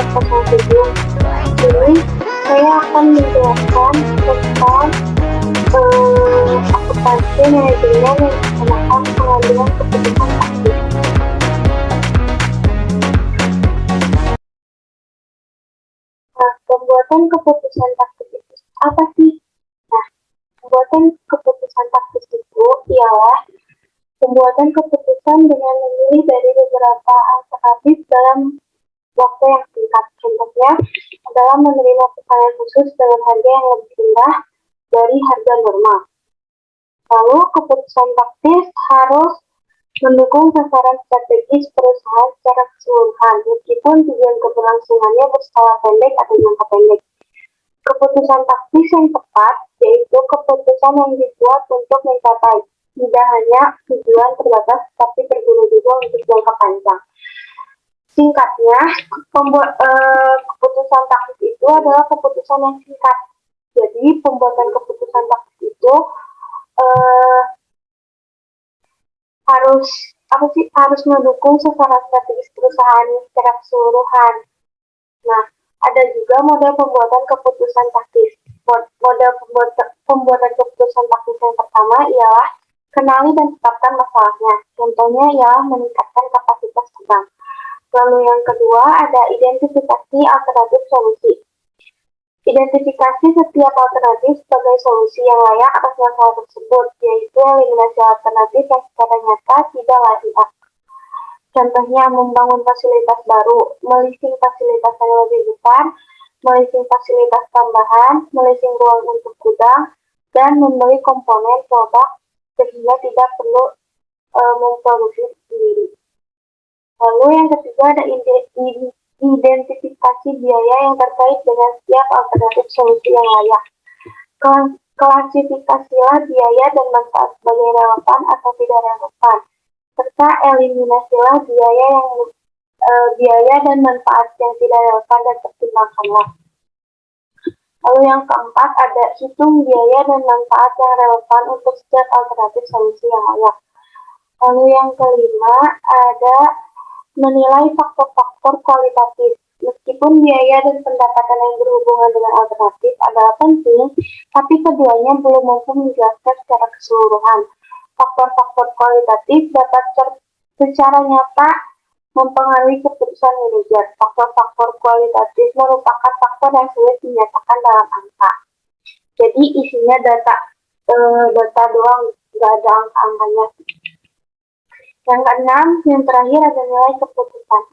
007. Ini saya akan menjelaskan tentang akuntansi manajemen yang menggunakan pengambilan keputusan taktis. Nah, pembuatan keputusan taktis itu apa sih? Nah, pembuatan keputusan taktis itu ialah pembuatan keputusan dengan memilih dari beberapa alternatif dalam waktu yang singkat. Contohnya adalah menerima pesanan khusus dengan harga yang lebih rendah dari harga normal. Lalu keputusan taktis harus mendukung sasaran strategis perusahaan secara keseluruhan, meskipun tujuan keberlangsungannya berskala pendek atau jangka pendek. Keputusan taktis yang tepat yaitu keputusan yang dibuat untuk mencapai tidak hanya tujuan terbatas, tapi terguna-guna untuk jangka panjang. Singkatnya, keputusan taktis itu adalah keputusan yang singkat. Jadi, pembuatan keputusan taktis itu harus mendukung sasaran strategis perusahaan secara keseluruhan. Nah, ada juga model pembuatan keputusan taktis. Model pembuatan keputusan taktis yang pertama ialah kenali dan tetapkan masalahnya. Contohnya ialah meningkatkan kapasitas terbang. Lalu yang kedua ada identifikasi alternatif solusi. Identifikasi setiap alternatif sebagai solusi yang layak atas masalah tersebut, yaitu eliminasi alternatif yang secara nyata tidak layak. Contohnya membangun fasilitas baru, melisting fasilitas yang lebih besar, melisting fasilitas tambahan, melisting ruang untuk gudang, dan membeli komponen produk sehingga tidak perlu memproduksi sendiri. Lalu yang ketiga ada identifikasi biaya yang terkait dengan setiap alternatif solusi yang layak. Klasifikasilah biaya dan manfaat sebagai relevan atau tidak relevan, serta eliminasilah biaya dan manfaat yang tidak relevan dan pertimbangkanlah. Lalu yang keempat ada hitung biaya dan manfaat yang relevan untuk setiap alternatif solusi yang layak. Lalu yang kelima ada menilai faktor-faktor kualitatif. Meskipun biaya dan pendapatan yang berhubungan dengan alternatif adalah penting, tapi keduanya belum mampu menjelaskan secara keseluruhan. Faktor-faktor kualitatif dapat secara nyata mempengaruhi keputusan manajer. Faktor-faktor kualitatif merupakan faktor yang sulit dinyatakan dalam angka. Jadi isinya data doang, nggak ada angka-angkanya. Yang keenam, yang terakhir ada nilai keputusan.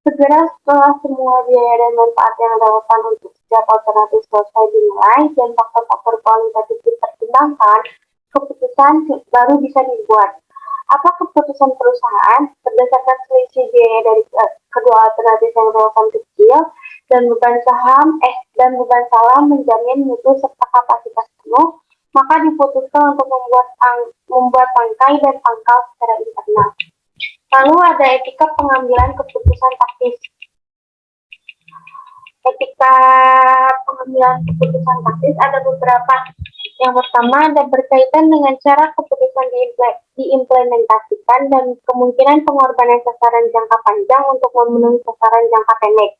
Segera setelah semua biaya dan manfaat yang relevan untuk setiap alternatif selesai dinilai dan faktor-faktor kualitatif dipertimbangkan, keputusan baru bisa dibuat. Apa keputusan perusahaan berdasarkan selisih biaya dari kedua alternatif yang relevan kecil dan beban saham menjamin mutu serta kapasitas penuh, maka diputuskan untuk membuat tangkai dan pangkal secara internal. Lalu ada etika pengambilan keputusan taktis. Etika pengambilan keputusan taktis ada beberapa. Yang pertama ada berkaitan dengan cara keputusan diimplementasikan dan kemungkinan pengorbanan sasaran jangka panjang untuk memenuhi sasaran jangka pendek.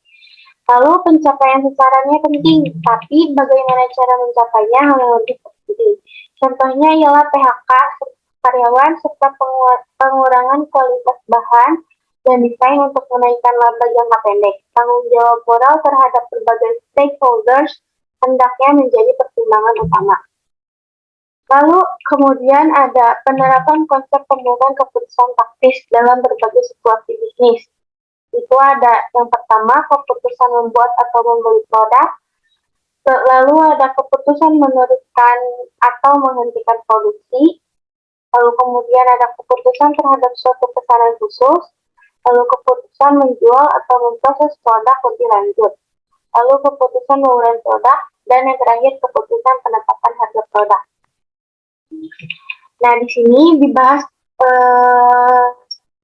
Lalu pencapaian sasarannya penting, tapi bagaimana cara mencapainya hal yang lebih penting. Contohnya ialah PHK karyawan serta pengurangan kualitas bahan dan desain untuk menaikkan laba jangka pendek. Tanggung jawab moral terhadap berbagai stakeholders hendaknya menjadi pertimbangan utama. Lalu kemudian ada penerapan konsep pembuatan keputusan taktis dalam berbagai situasi bisnis. Itu ada yang pertama keputusan membuat atau membeli produk, lalu ada keputusan meneruskan atau menghentikan produksi, lalu kemudian ada keputusan terhadap suatu pesanan khusus, lalu keputusan menjual atau memproses produk lebih lanjut, lalu keputusan mengurangi produk, dan yang terakhir keputusan penetapan harga produk. Nah, di sini dibahas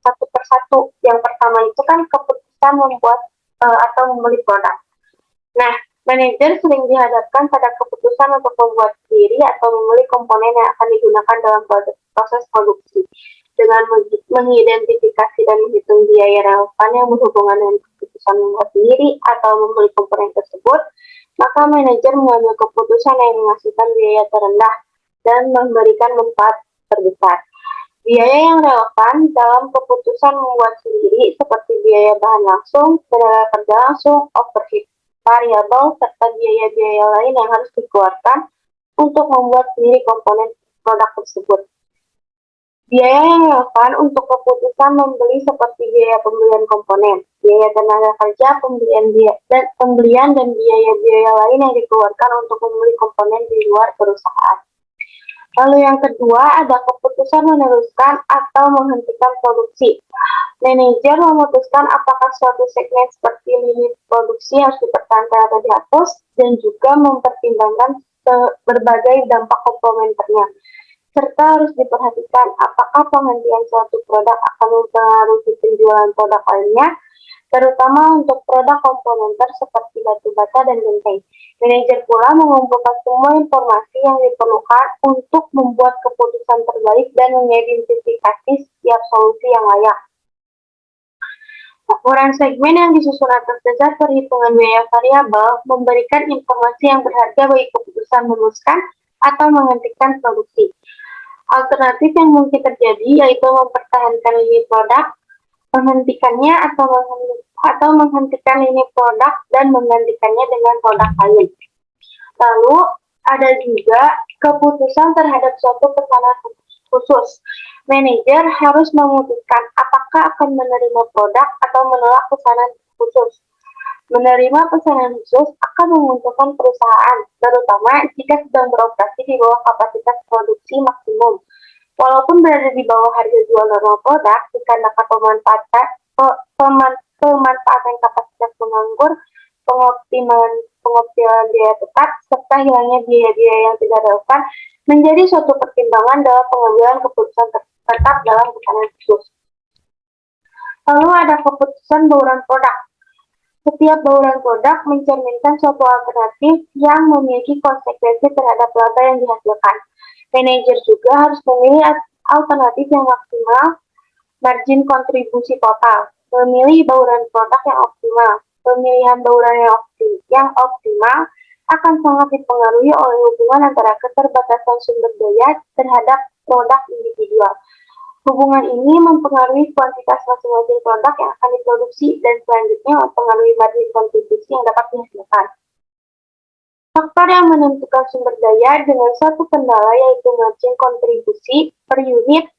satu persatu. Yang pertama itu kan keputusan membuat atau membeli produk. Nah, manajer sering dihadapkan pada keputusan untuk membuat sendiri atau membeli komponen yang akan digunakan dalam proses produksi. Dengan mengidentifikasi dan menghitung biaya relevan yang berhubungan dengan keputusan keputusan membuat sendiri atau membeli komponen tersebut, maka manajer mengambil keputusan yang menghasilkan biaya terendah dan memberikan manfaat terbesar. Biaya yang relevan dalam keputusan membuat sendiri seperti biaya bahan langsung, tenaga kerja langsung, overhead variabel, serta biaya-biaya lain yang harus dikeluarkan untuk membuat sendiri komponen produk tersebut. Biaya yang relevan untuk keputusan membeli seperti biaya pembelian komponen, biaya tenaga kerja, pembelian dan biaya-biaya lain yang dikeluarkan untuk membeli komponen di luar perusahaan. Lalu yang kedua ada keputusan meneruskan atau menghentikan produksi. Manajer memutuskan apakah suatu segmen seperti lini produksi harus dipertahankan atau dihapus, dan juga mempertimbangkan berbagai dampak komplementernya. Serta harus diperhatikan apakah penghentian suatu produk akan mempengaruhi penjualan produk lainnya, terutama untuk produk komplementer seperti batu bata dan genteng. Manajer pula mengumpulkan semua informasi yang diperlukan untuk membuat keputusan terbaik dan mengidentifikasi setiap solusi yang layak. Laporan segmen yang disusun atas dasar perhitungan biaya variabel memberikan informasi yang berharga bagi keputusan meneruskan atau menghentikan produksi. Alternatif yang mungkin terjadi yaitu mempertahankan lini produk, menghentikannya atau menghentikan lini produk dan menggantikannya dengan produk lain. Lalu ada juga keputusan terhadap suatu pesanan khusus. Manajer harus memutuskan apakah akan menerima produk atau menolak pesanan khusus. Menerima pesanan khusus akan menguntungkan perusahaan, terutama jika sedang beroperasi di bawah kapasitas produksi maksimum. Walaupun berada di bawah harga jual normal produk, dikarenakan pemanfaatan kapasitas penganggur, pengoptimalan biaya tetap, serta hilangnya biaya-biaya yang tidak relevan menjadi suatu pertimbangan dalam pengambilan keputusan tetap dalam pesanan khusus. Lalu ada keputusan bauran produk. Setiap bauran produk mencerminkan suatu alternatif yang memiliki konsekuensi terhadap laba yang dihasilkan. Manajer juga harus memilih alternatif yang maksimal margin kontribusi total, memilih bauran produk yang optimal. Pemilihan bauran yang optimal akan sangat dipengaruhi oleh hubungan antara keterbatasan sumber daya terhadap produk individual. Hubungan ini mempengaruhi kuantitas masing-masing produk yang akan diproduksi dan selanjutnya mempengaruhi margin kontribusi yang dapat dihasilkan. Faktor yang menentukan sumber daya dengan satu kendala yaitu margin kontribusi per unit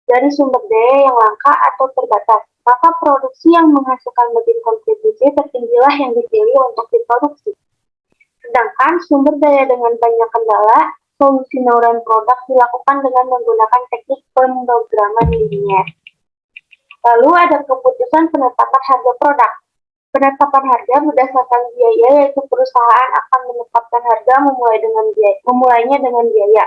dari sumber daya yang langka atau terbatas. Maka produksi yang menghasilkan margin kontribusi tertinggilah yang dipilih untuk diproduksi. Sedangkan sumber daya dengan banyak kendala, solusi bauran produk dilakukan dengan menggunakan teknik pemrograman linier. Lalu ada keputusan penetapan harga produk. Penetapan harga berdasarkan biaya, yaitu perusahaan akan menetapkan harga memulainya dengan biaya,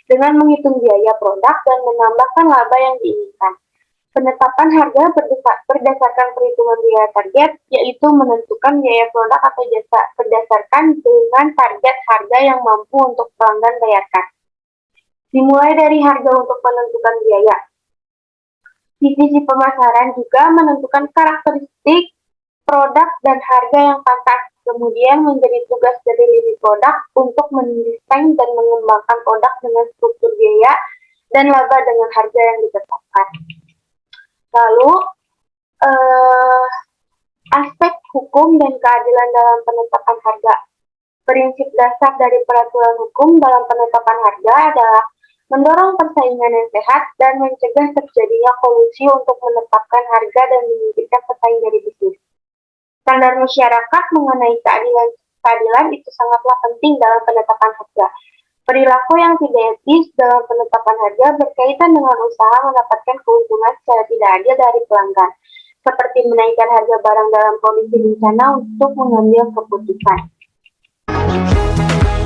dengan menghitung biaya produk dan menambahkan laba yang diinginkan. Penetapan harga berdasarkan perhitungan biaya target, yaitu menentukan biaya produk atau jasa berdasarkan dengan target harga yang mampu untuk pelanggan bayarkan. Dimulai dari harga untuk menentukan biaya. Divisi pemasaran juga menentukan karakteristik produk dan harga yang pantas. Kemudian menjadi tugas dari lini produk untuk mendesain dan mengembangkan produk dengan struktur biaya dan laba dengan harga yang ditetapkan. Lalu, aspek hukum dan keadilan dalam penetapan harga. Prinsip dasar dari peraturan hukum dalam penetapan harga adalah mendorong persaingan yang sehat dan mencegah terjadinya kolusi untuk menetapkan harga dan menyingkirkan pesaing dari bisnis. Standar masyarakat mengenai keadilan itu sangatlah penting dalam penetapan harga. Perilaku yang tidak etis dalam penetapan harga berkaitan dengan usaha mendapatkan keuntungan secara tidak adil dari pelanggan, seperti menaikkan harga barang dalam kondisi bencana untuk mengambil keputusan.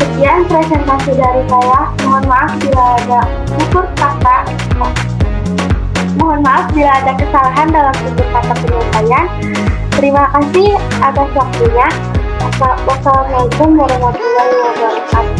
Sekian presentasi dari saya. Mohon maaf bila ada tutur kata. Mohon maaf bila ada kesalahan dalam tutur kata penyampaian. Terima kasih atas waktunya. Wassalamualaikum warahmatullahi wabarakatuh.